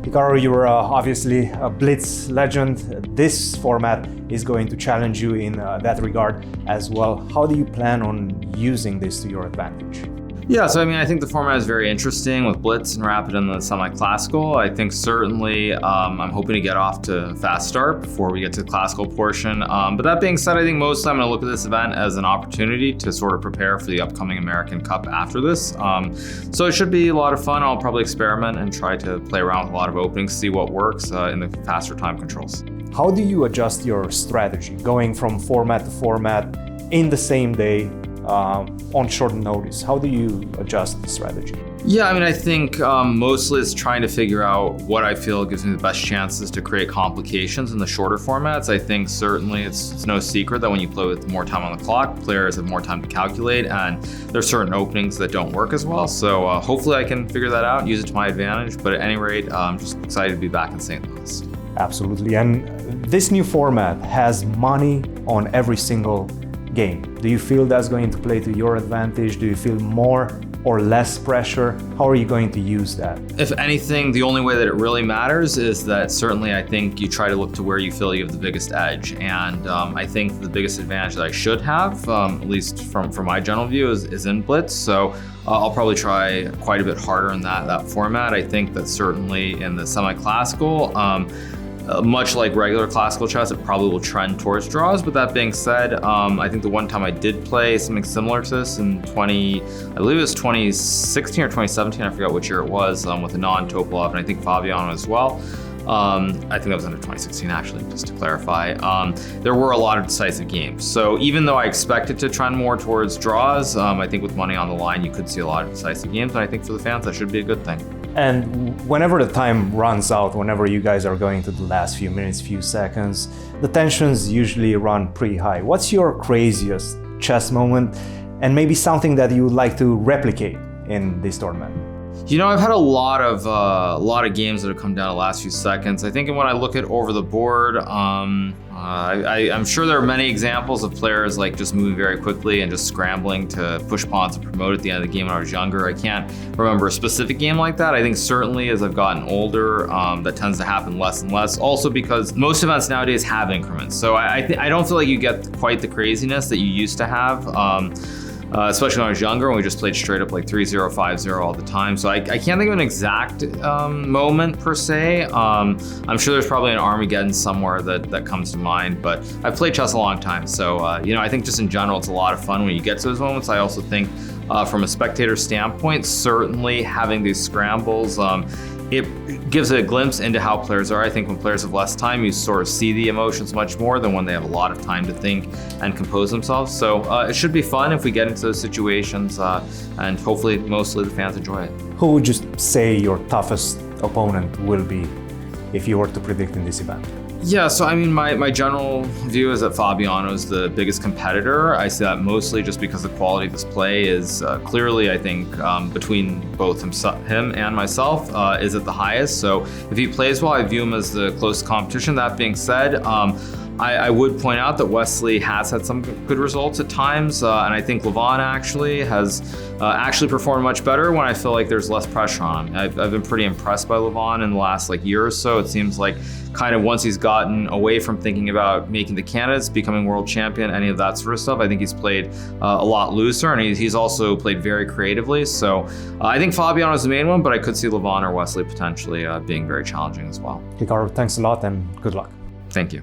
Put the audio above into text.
Hikaru, you're obviously a Blitz legend. This format is going to challenge you in that regard as well. How do you plan on using this to your advantage? Yeah, so I think the format is very interesting with Blitz and Rapid and the semi-classical. I think certainly I'm hoping to get off to a fast start before we get to the classical portion. But that being said, I think mostly I'm going to look at this event as an opportunity to sort of prepare for the upcoming American Cup after this. So it should be a lot of fun. I'll probably experiment and try to play around with a lot of openings, see what works in the faster time controls. How do you adjust your strategy going from format to format in the same day? On short notice, how do you adjust the strategy? Yeah, I think mostly it's trying to figure out what I feel gives me the best chances to create complications in the shorter formats. I think certainly it's no secret that when you play with more time on the clock, players have more time to calculate, and there's certain openings that don't work as well. So hopefully I can figure that out and use it to my advantage. But at any rate, I'm just excited to be back in St. Louis. Absolutely. And this new format has money on every single game. Do you feel that's going to play to your advantage? Do you feel more or less pressure? How are you going to use that? If anything, the only way that it really matters is that certainly I think you try to look to where you feel you have the biggest edge. And I think the biggest advantage that I should have, at least from my general view, is in Blitz. So I'll probably try quite a bit harder in that format. I think that certainly in the semi-classical, much like regular classical chess, it probably will trend towards draws. But that being said, I think the one time I did play something similar to this in I believe it was 2016 or 2017, I forgot which year it was, with a non-Topalov and I think Fabiano as well. I think that was under 2016 actually, just to clarify. There were a lot of decisive games. So even though I expected to trend more towards draws, I think with money on the line, you could see a lot of decisive games. And I think for the fans, that should be a good thing. And whenever the time runs out, whenever you guys are going to the last few minutes, few seconds, the tensions usually run pretty high. What's your craziest chess moment and maybe something that you would like to replicate in this tournament? I've had a lot of games that have come down the last few seconds. I think when I look at over the board, I'm sure there are many examples of players like just moving very quickly and just scrambling to push pawns and promote at the end of the game when I was younger. I can't remember a specific game like that. I think certainly as I've gotten older, that tends to happen less and less. Also because most events nowadays have increments. So I don't feel like you get quite the craziness that you used to have. Especially when I was younger, when we just played straight up like 3-0, 5-0 all the time. So I can't think of an exact moment per se. I'm sure there's probably an Armageddon somewhere that comes to mind, but I've played chess a long time. So, I think just in general, it's a lot of fun when you get to those moments. I also think from a spectator standpoint, certainly having these scrambles, it gives a glimpse into how players are. I think when players have less time, you sort of see the emotions much more than when they have a lot of time to think and compose themselves. So it should be fun if we get into those situations, and hopefully mostly the fans enjoy it. Who would you say your toughest opponent will be if you were to predict in this event? Yeah, so my general view is that Fabiano is the biggest competitor. I say that mostly just because the quality of his play is clearly, I think, between both him and myself, is at the highest. So if he plays well, I view him as the closest competition. That being said, I would point out that Wesley has had some good results at times, and I think Levon actually has performed much better when I feel like there's less pressure on him. I've been pretty impressed by Levon in the last year or so. It seems like kind of once he's gotten away from thinking about making the candidates, becoming world champion, any of that sort of stuff, I think he's played a lot looser, and he's also played very creatively. So I think Fabiano is the main one, but I could see Levon or Wesley potentially being very challenging as well. Hikaru, thanks a lot and good luck. Thank you.